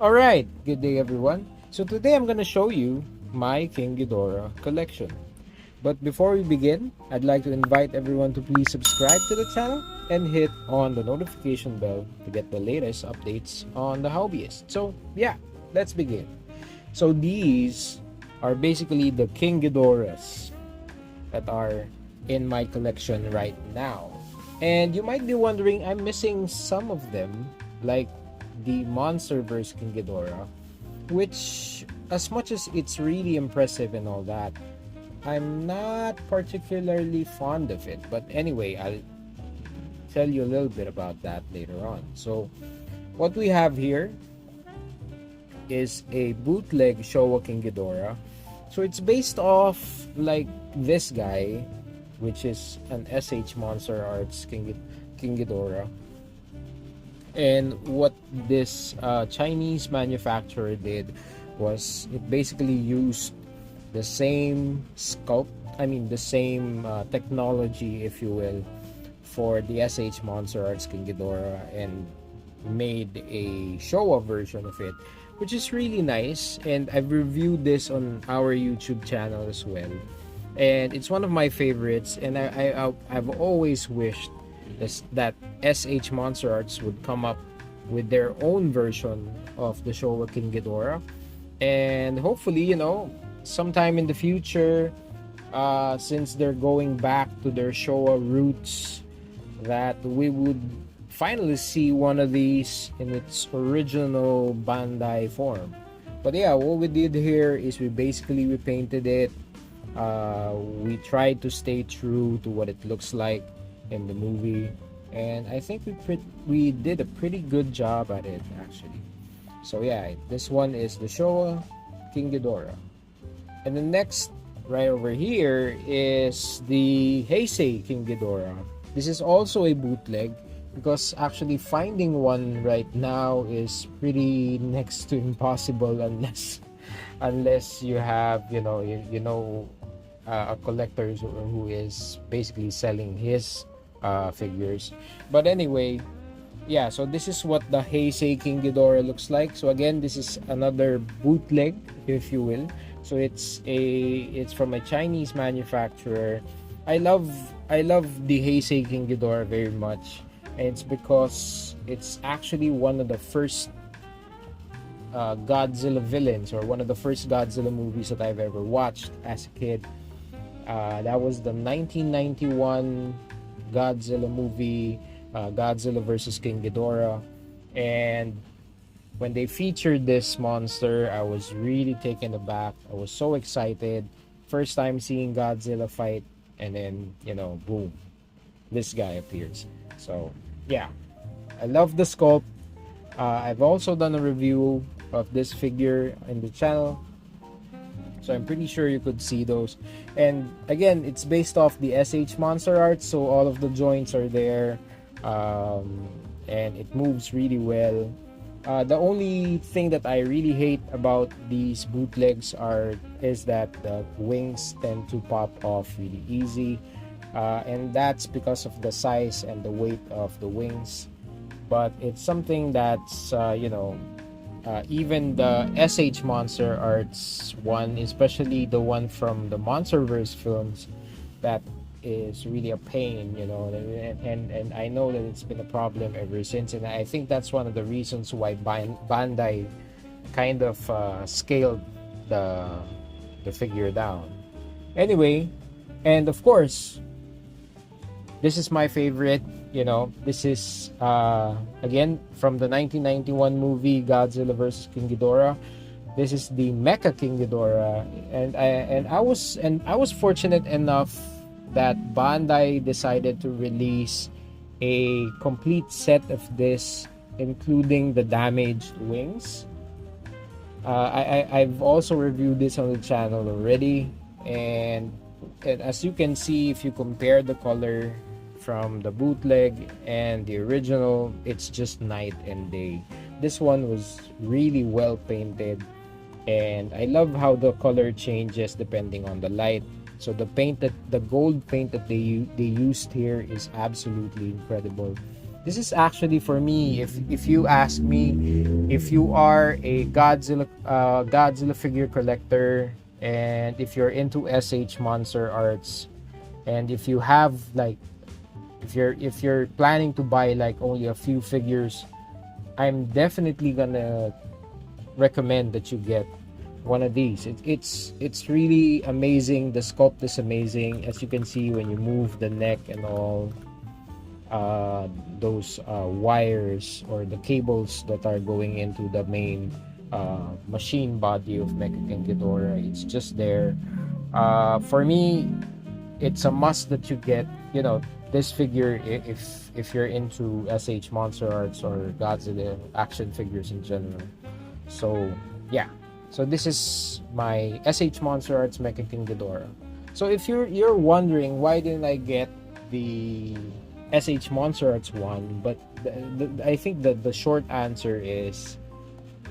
Alright, good day everyone. So today I'm gonna show you my King Ghidorah collection. But before we begin, I'd like to invite everyone to please subscribe to the channel and hit on the notification bell to get the latest updates on the hobbyist. So yeah, let's begin. So these are basically the King Ghidorahs that are in my collection right now. And you might be wondering, I'm missing some of them, like the Monsterverse King Ghidorah, which, as much as it's really impressive and all that, I'm not particularly fond of it. But anyway, I'll tell you a little bit about that later on. So, what we have here is a bootleg Showa King Ghidorah. So it's based off like this guy, which is an SH Monster Arts King Ghidorah. And what this Chinese manufacturer did was it basically used the same sculpt, the same technology, if you will, for the SH Monster Arts King Ghidorah and made a Showa version of it, which is really nice. And I've reviewed this on our YouTube channel as well. And it's one of my favorites, and I've always wished that SH Monster Arts would come up with their own version of the Showa King Ghidorah. And hopefully, sometime in the future, since they're going back to their Showa roots, that we would finally see one of these in its original Bandai form. But yeah, what we did here is we painted it. We tried to stay true to what it looks like in the movie, and I think we did a pretty good job at it, actually. So yeah, this one is the Showa King Ghidorah, and the next right over here is the Heisei King Ghidorah. This is also a bootleg, because actually finding one right now is pretty next to impossible unless you have a collector who is basically selling his figures. But anyway, yeah, so this is what the Heisei King Ghidorah looks like. So again, this is another bootleg, if you will. So it's from a Chinese manufacturer. I love the Heisei King Ghidorah very much, and it's because it's actually one of the first Godzilla villains, or one of the first Godzilla movies that I've ever watched as a kid. That was the 1991 Godzilla movie, Godzilla vs. King Ghidorah. And when they featured this monster, I was really taken aback. I was so excited. First time seeing Godzilla fight, and then, boom, this guy appears. So, yeah, I love the sculpt. I've also done a review of this figure in the channel, so I'm pretty sure you could see those. And again, it's based off the SH Monster Arts, so all of the joints are there, and it moves really well. The only thing that I really hate about these bootlegs is that the wings tend to pop off really easy, and that's because of the size and the weight of the wings. But it's something that's even the SH Monster Arts one, especially the one from the Monsterverse films, that is really a pain, and I know that it's been a problem ever since, and I think that's one of the reasons why Bandai kind of scaled the figure down. Anyway, and of course, this is my favorite. This is again from the 1991 movie Godzilla vs. King Ghidorah. This is the Mecha King Ghidorah, and I was fortunate enough that Bandai decided to release a complete set of this, including the damaged wings. I've also reviewed this on the channel already, and as you can see, if you compare the color from the bootleg and the original, it's just night and day. This one was really well painted, and I love how the color changes depending on the light. So the gold paint that they used here is absolutely incredible. This is actually for me. If you ask me, if you are a Godzilla figure collector, and if you're into SH Monster Arts, and if you have like, if you're planning to buy like only a few figures, I'm definitely gonna recommend that you get one of these. It's really amazing. The sculpt is amazing, as you can see when you move the neck and all. Those wires or the cables that are going into the main machine body of Mecha King Ghidorah, it's just there. For me, it's a must that you get, you know, this figure if you're into SH Monster Arts or Godzilla action figures in general. So yeah, so this is my SH Monster Arts Mecha King Ghidorah. So if you're wondering why didn't I get the SH Monster Arts one, but I think that the short answer is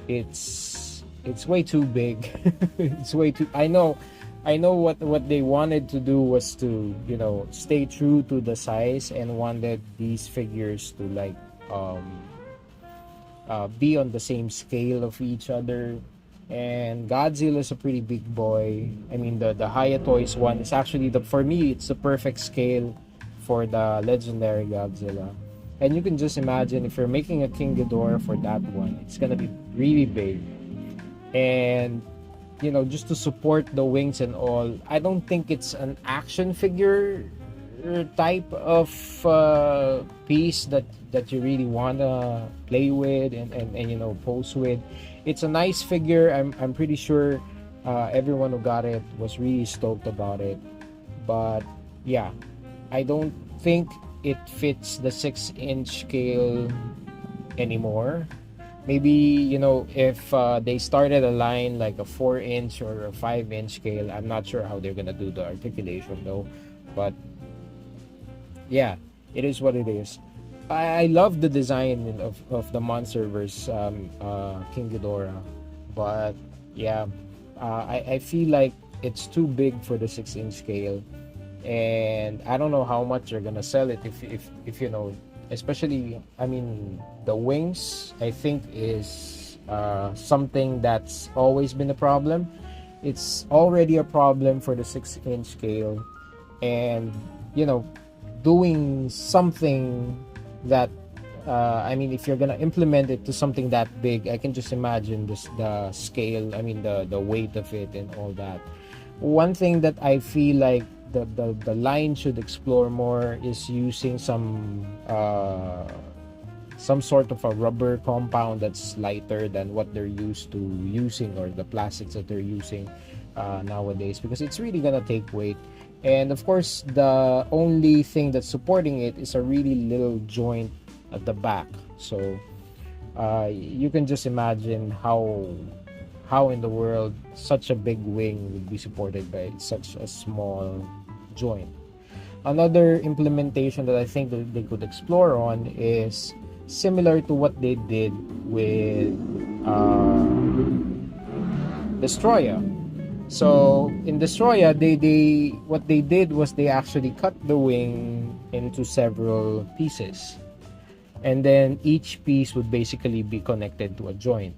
it's way too big. It's way too. I know what they wanted to do was to, you know, stay true to the size and wanted these figures to like be on the same scale of each other. And Godzilla is a pretty big boy. I mean, the Hayatoys one is actually for me it's the perfect scale for the legendary Godzilla. And you can just imagine if you're making a King Ghidorah for that one, it's gonna be really big. And you know, just to support the wings and all, I don't think it's an action figure type of piece that you really wanna play with and you know, pose with. It's a nice figure. I'm pretty sure everyone who got it was really stoked about it. But yeah, I don't think it fits the 6-inch scale anymore. Maybe, you know, if they started a line like a 4-inch or a 5-inch scale, I'm not sure how they're gonna do the articulation though. But yeah, it is what it is. I love the design of the Monsterverse King Ghidorah, but yeah, I feel like it's too big for the 6-inch scale, and I don't know how much they're gonna sell it if you know, especially, I mean, the wings I think is something that's always been a problem. It's already a problem for the 6-inch scale, and you know, doing something that I mean, if you're gonna implement it to something that big, I can just imagine the scale, I mean the weight of it and all that. One thing that I feel like the line should explore more is using some sort of a rubber compound that's lighter than what they're used to using, or the plastics that they're using nowadays, because it's really gonna take weight. And of course, the only thing that's supporting it is a really little joint at the back. So you can just imagine how in the world such a big wing would be supported by such a small joint. Another implementation that I think that they could explore on is similar to what they did with Destroya. So in Destroya, they what they did was they actually cut the wing into several pieces, and then each piece would basically be connected to a joint.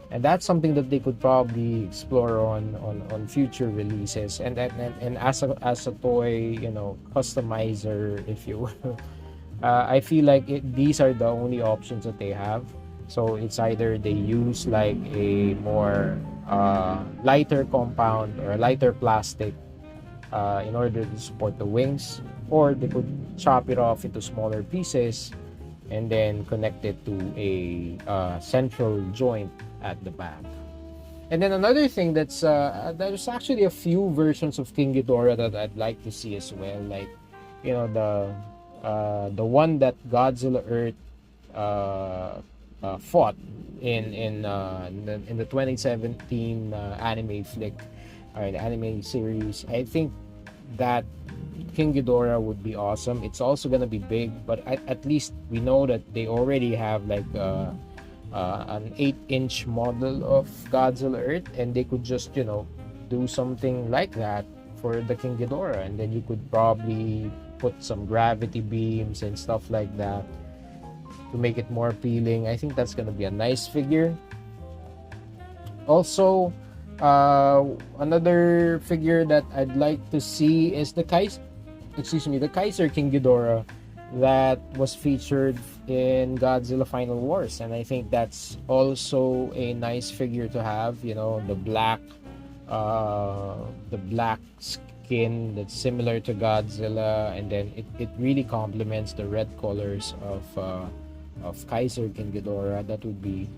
And that's something that they could probably explore on future releases, and as a toy, you know, customizer, if you will. I feel like these are the only options that they have. So it's either they use like a more lighter compound or a lighter plastic in order to support the wings, or they could chop it off into smaller pieces and then connect it to a central joint at the back. And then another thing there's actually a few versions of King Ghidorah that I'd like to see as well, like, you know, the one that Godzilla Earth fought in the 2017 anime flick, or the anime series. I think that King Ghidorah would be awesome. It's also gonna be big, but at least we know that they already have like an 8-inch model of Godzilla Earth, and they could just, you know, do something like that for the King Ghidorah, and then you could probably put some gravity beams and stuff like that. to make it more appealing. I think that's gonna be a nice figure. Also, another figure that I'd like to see is the Kaiser King Ghidorah that was featured in Godzilla Final Wars, and I think that's also a nice figure to have. You know, the black skin that's similar to Godzilla, and then it really complements the red colors of Kaiser King Ghidorah. That would be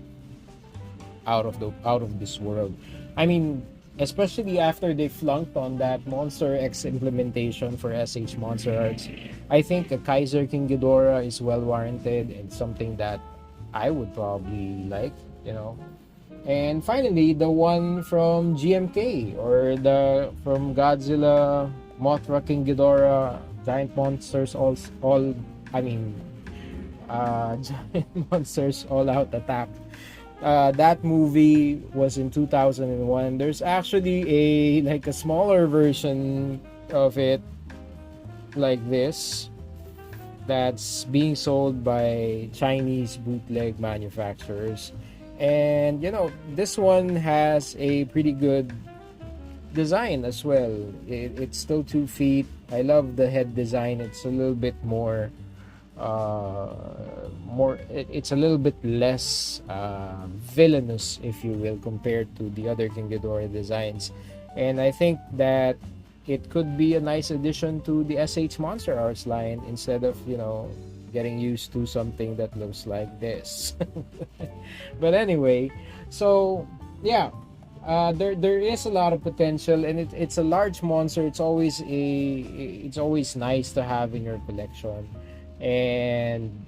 out of this world. I mean, especially after they flunked on that Monster X implementation for SH Monster Arts, I think a Kaiser King Ghidorah is well warranted and something that I would probably like, you know. And finally, the one from GMK, or the from Godzilla Mothra King Ghidorah Giant Monsters all I mean Giant Monsters All Out Attack. That movie was in 2001. There's actually a smaller version of it like this that's being sold by Chinese bootleg manufacturers. And you know, this one has a pretty good design as well. It's still 2 feet. I love the head design. It's a little bit it's a little bit less villainous, if you will, compared to the other King Ghidorah designs. And I think that it could be a nice addition to the SH Monster Arts line, instead of, you know, getting used to something that looks like this. But anyway, so yeah, there is a lot of potential, and it's a large monster. It's always nice to have in your collection. And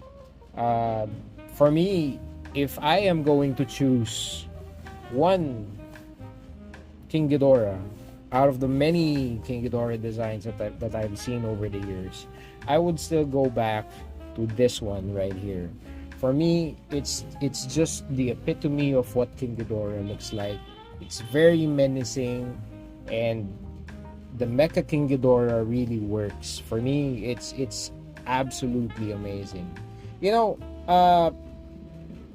for me, if I am going to choose one King Ghidorah out of the many King Ghidorah designs that I've seen over the years, I would still go back to this one right here. For me, it's just the epitome of what King Ghidorah looks like. It's very menacing, and the Mecha King Ghidorah really works. For me, it's absolutely amazing. You know,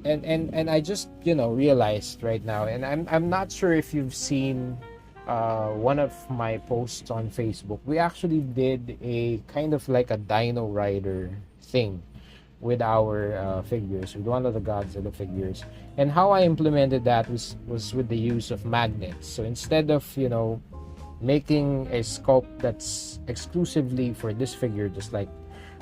and I just, you know, realized right now, and I'm not sure if you've seen one of my posts on Facebook. We actually did a kind of like a Dino Rider thing with our figures, with one of the Godzilla figures. And how I implemented that was with the use of magnets. So instead of, you know, making a sculpt that's exclusively for this figure, just like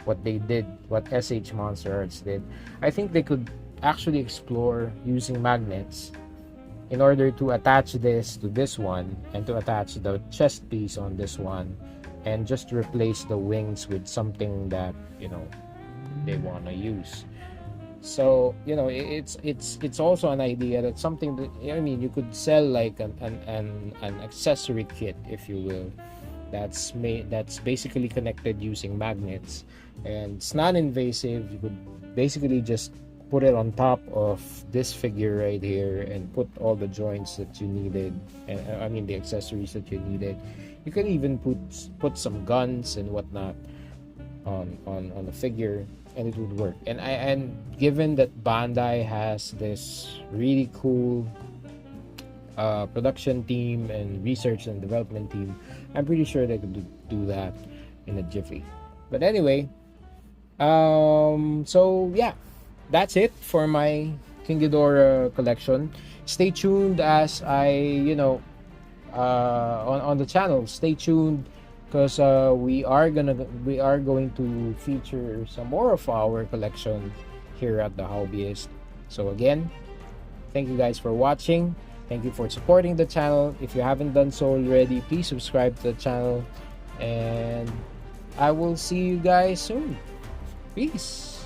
what SH Monster Arts did, I think they could actually explore using magnets in order to attach this to this one, and to attach the chest piece on this one, and just replace the wings with something that, you know, they want to use. So, you know, it's also an idea that something that, I mean, you could sell like an accessory kit, if you will, that's basically connected using magnets, and it's non-invasive. You could basically just put it on top of this figure right here and put all the joints that you needed, and I mean the accessories that you needed. You could even put some guns and whatnot on the figure, and it would work. And given that Bandai has this really cool production team and research and development team, I'm pretty sure they could do that in a jiffy. But anyway, so yeah, that's it for my King Ghidorah collection. Stay tuned as I, you know, on the channel. Stay tuned, because we are going to feature some more of our collection here at the Hobbyist. So again, thank you guys for watching. Thank you for supporting the channel. If you haven't done so already, please subscribe to the channel, and I will see you guys soon. Peace.